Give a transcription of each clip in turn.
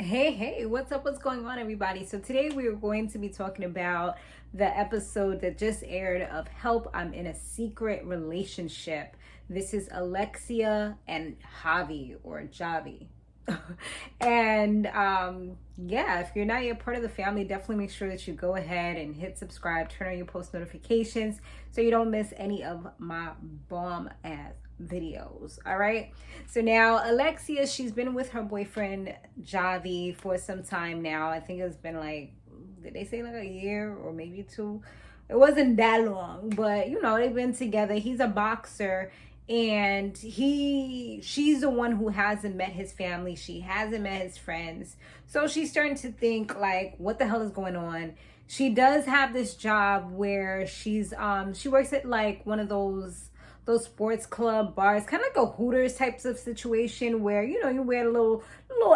Hey, what's up? What's going on, everybody? So today we are going to be talking about the episode that just aired of Help, I'm in a Secret Relationship. This is Alexia and Javy or Javy. And yeah, if you're not yet part of the family, definitely make sure that you go ahead and hit subscribe, turn on your post notifications so you don't miss any of my bomb ass videos. All right, so now Alexia, she's been with her boyfriend Javy for some time now. I think it's been like, did they say like a year or maybe two? It wasn't that long, but you know, they've been together. He's a boxer, and she's the one who hasn't met his family. She hasn't met his friends, so she's starting to think like, what the hell is going on? She does have this job where she works at like one of those sports club bars, kind of like a Hooters types of situation where, you know, you wear little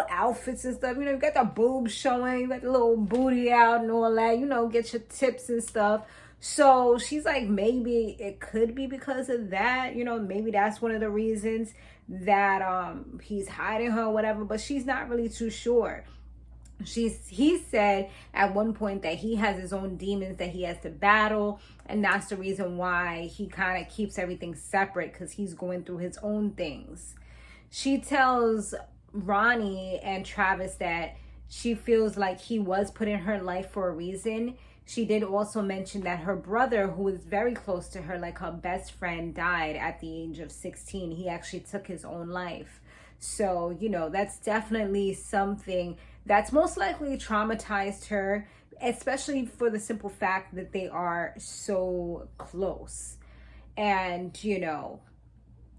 outfits and stuff, you know, you got the boobs showing, you got the little booty out and all that, you know, get your tips and stuff. So she's like, maybe it could be because of that, you know, maybe that's one of the reasons that he's hiding her or whatever, but she's not really too sure. He said at one point that he has his own demons that he has to battle, and that's the reason why he kind of keeps everything separate, because he's going through his own things. She tells Rahnie and Travis that she feels like he was put in her life for a reason. She did also mention that her brother, who is very close to her, like her best friend, died at the age of 16. He actually took his own life. So, you know, that's definitely something that's most likely traumatized her, especially for the simple fact that they are so close. And, you know,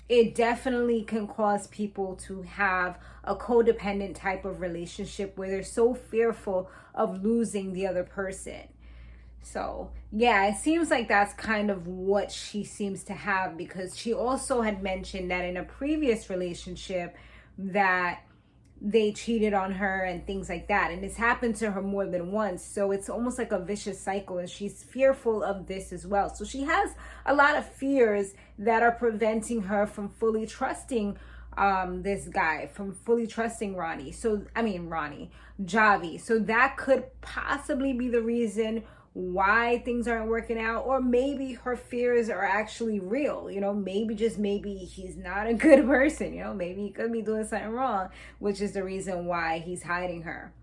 it definitely can cause people to have a codependent type of relationship where they're so fearful of losing the other person. So, yeah, it seems like that's kind of what she seems to have, because she also had mentioned that in a previous relationship that they cheated on her and things like that. And it's happened to her more than once. So it's almost like a vicious cycle, and she's fearful of this as well. So she has a lot of fears that are preventing her from fully trusting this guy, from fully trusting Javy. So that could possibly be the reason why things aren't working out, or maybe her fears are actually real. You know, maybe, just maybe, he's not a good person. You know, maybe he could be doing something wrong, which is the reason why he's hiding her.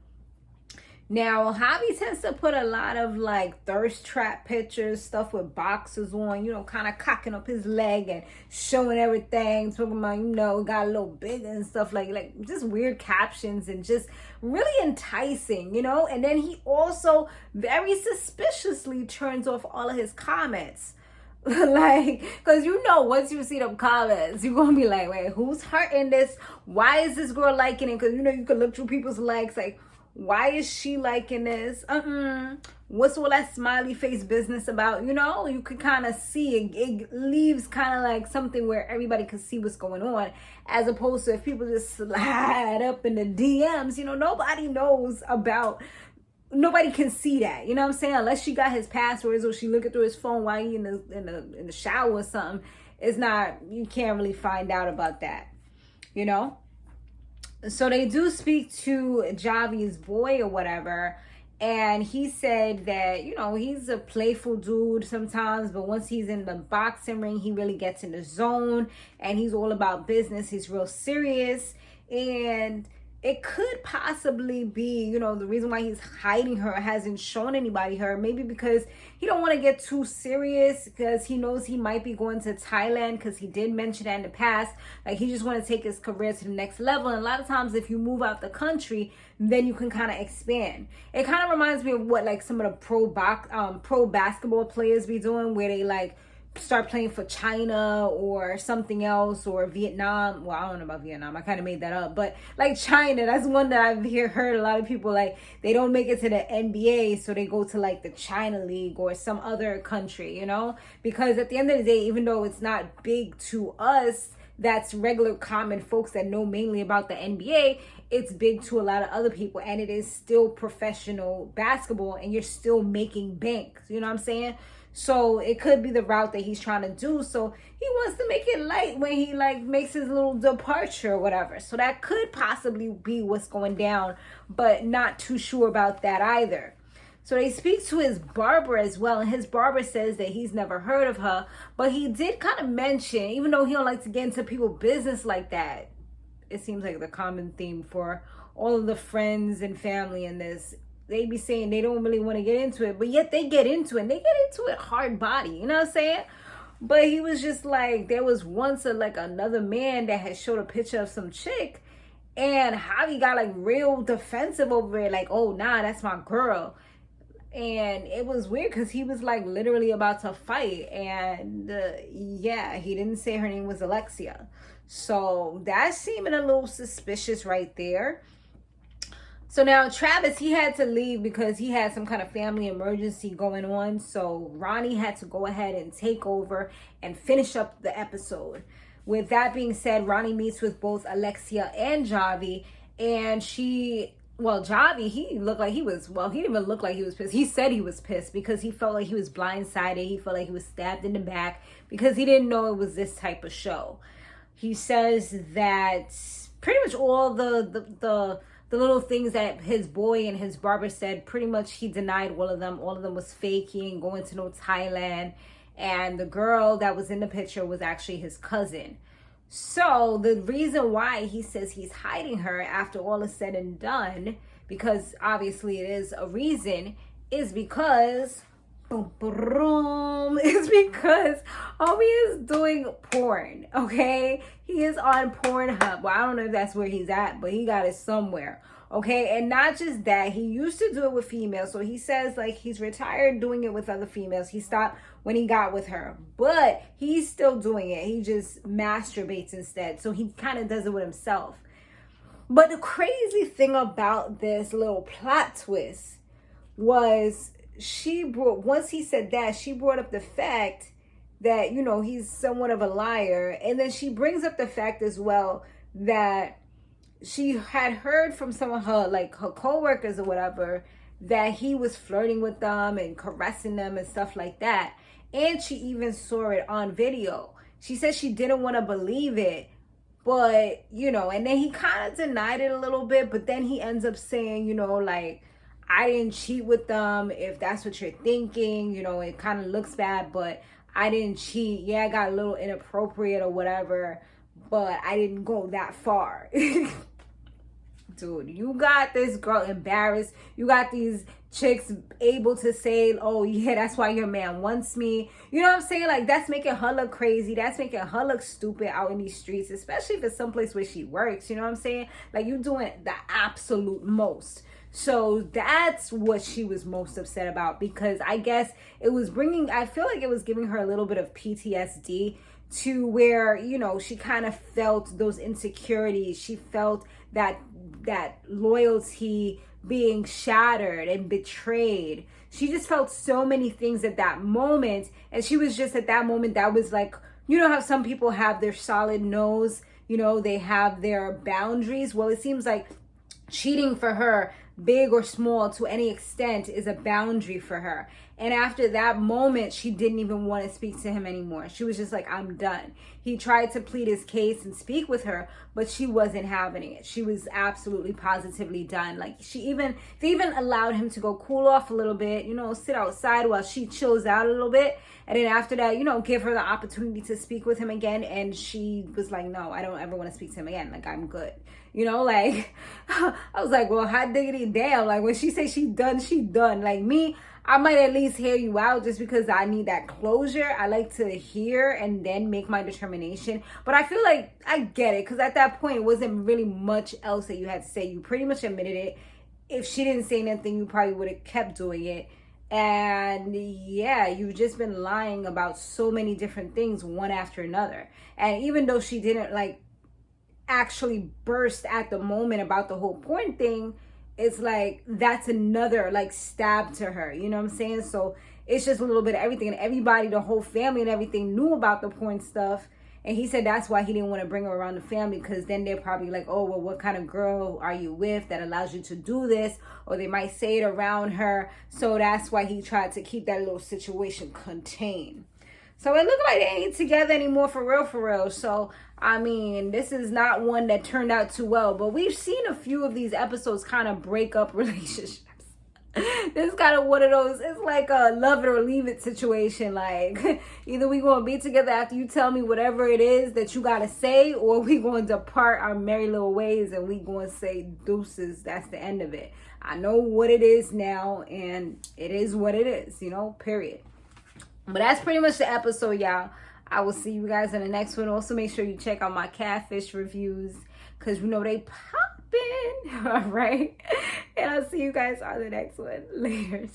Now, Javy tends to put a lot of like thirst trap pictures, stuff with boxers on, you know, kind of cocking up his leg and showing everything, talking about, you know, got a little bigger and stuff, like just weird captions and just really enticing, you know. And then he also very suspiciously turns off all of his comments. Like, because you know, once you see them comments, you're gonna be like, wait, who's hurting this? Why is this girl liking it? Because, you know, you can look through people's likes, like, why is she liking this? What's all that smiley face business about? You know, you could kind of see it leaves kind of like something where everybody can see what's going on, as opposed to if people just slide up in the DMs, you know, nobody can see that, you know what I'm saying? Unless she got his passwords or she looking through his phone while he in the shower or something. It's not, you can't really find out about that, you know? So they do speak to Javy's boy or whatever, and he said that, you know, he's a playful dude sometimes, but once he's in the boxing ring, he really gets in the zone, and he's all about business. He's real serious, and it could possibly be, you know, the reason why he's hiding her, hasn't shown anybody her, maybe because he don't want to get too serious, because he knows he might be going to Thailand, because he did mention that in the past. Like, he just want to take his career to the next level. And a lot of times if you move out the country, then you can kind of expand. It kind of reminds me of what like some of the pro basketball players be doing, where they like start playing for China or something else, or Vietnam. Well, I don't know about Vietnam, I kind of made that up, but like China, that's one that I've heard a lot of people, like, they don't make it to the NBA, so they go to like the China League or some other country, you know, because at the end of the day, even though it's not big to us, that's regular common folks that know mainly about the NBA, it's big to a lot of other people, and it is still professional basketball, and you're still making bank, you know what I'm saying? So it could be the route that he's trying to do. So he wants to make it light when he like makes his little departure or whatever. So that could possibly be what's going down, but not too sure about that either. So they speak to his barber as well, and his barber says that he's never heard of her, but he did kind of mention, even though he don't like to get into people's business like that, it seems like the common theme for all of the friends and family in this, they be saying they don't really want to get into it, but yet they get into it, and they get into it hard body, you know what I'm saying? But he was just like, there was once another man that had showed a picture of some chick, and Javi got like real defensive over it, like, oh nah, that's my girl. And it was weird because he was like literally about to fight, and yeah, he didn't say her name was Alexia, so that's seeming a little suspicious right there. So now Travis, he had to leave because he had some kind of family emergency going on, so Rahnie had to go ahead and take over and finish up the episode. With that being said, Rahnie meets with both Alexia and Javy, and Javy, he looked like he was, well, he didn't even look like he was pissed. He said he was pissed because he felt like he was blindsided. He felt like he was stabbed in the back because he didn't know it was this type of show. He says that pretty much all the little things that his boy and his barber said, pretty much he denied all of them. All of them was fake. He ain't going to no Thailand. And the girl that was in the picture was actually his cousin. So the reason why he says he's hiding her after all is said and done, because obviously it is a reason, is because it's because homie is doing porn, okay? He is on Pornhub. Well, I don't know if that's where he's at, but he got it somewhere, okay? And not just that, he used to do it with females. So he says like he's retired doing it with other females. He stopped when he got with her, but he's still doing it. He just masturbates instead. So he kind of does it with himself. But the crazy thing about this little plot twist was once he said that, she brought up the fact that, you know, he's somewhat of a liar. And then she brings up the fact as well that she had heard from some of her, like her coworkers or whatever, that he was flirting with them and caressing them and stuff like that. And she even saw it on video. She said she didn't want to believe it, but, you know, and then he kind of denied it a little bit, but then he ends up saying, you know, like, I didn't cheat with them, if that's what you're thinking. You know, it kind of looks bad, but I didn't cheat. Yeah, I got a little inappropriate or whatever, but I didn't go that far. Dude, you got this girl embarrassed. You got these chicks able to say, oh yeah, that's why your man wants me. You know what I'm saying? Like, that's making her look crazy. That's making her look stupid out in these streets, especially if it's someplace where she works. You know what I'm saying? Like, you doing the absolute most. So that's what she was most upset about, because I guess it was I feel like it was giving her a little bit of PTSD, to where, you know, she kind of felt those insecurities. She felt that loyalty being shattered and betrayed. She just felt so many things at that moment. And she was just at that moment, that was like, you know how some people have their solid nose, you know, they have their boundaries. Well, it seems like cheating for her, big or small to any extent, is a boundary for her. And after that moment, she didn't even want to speak to him anymore. She was just like, I'm done. He tried to plead his case and speak with her, but she wasn't having it. She was absolutely positively done. Like, they even allowed him to go cool off a little bit, you know, sit outside while she chills out a little bit. And then after that, you know, give her the opportunity to speak with him again. And she was like, no, I don't ever want to speak to him again. Like, I'm good. You know, like, I was like, well, hot diggity damn. Like, when she says she done, she done. Like, me, I might at least hear you out just because I need that closure. I like to hear and then make my determination. But I feel like I get it, because at that point, it wasn't really much else that you had to say. You pretty much admitted it. If she didn't say anything, you probably would have kept doing it. And yeah, you've just been lying about so many different things, one after another. And even though she didn't like actually burst at the moment about the whole porn thing, it's like that's another like stab to her, you know what I'm saying? So it's just a little bit of everything, and everybody, the whole family and everything, knew about the porn stuff. And he said that's why he didn't want to bring her around the family, because then they're probably like, oh, well, what kind of girl are you with that allows you to do this? Or they might say it around her. So that's why he tried to keep that little situation contained. So it looked like they ain't together anymore for real. So, I mean, this is not one that turned out too well. But we've seen a few of these episodes kind of break up relationships. This is kind of one of those, it's like a love it or leave it situation. Like, either we going to be together after you tell me whatever it is that you got to say, or we going to part our merry little ways and we going to say deuces. That's the end of it. I know what it is now, and it is what it is, you know, period. But that's pretty much the episode, y'all. I will see you guys in the next one. Also, make sure you check out my Catfish reviews, because you know they popping. All right. And I'll see you guys on the next one. Later.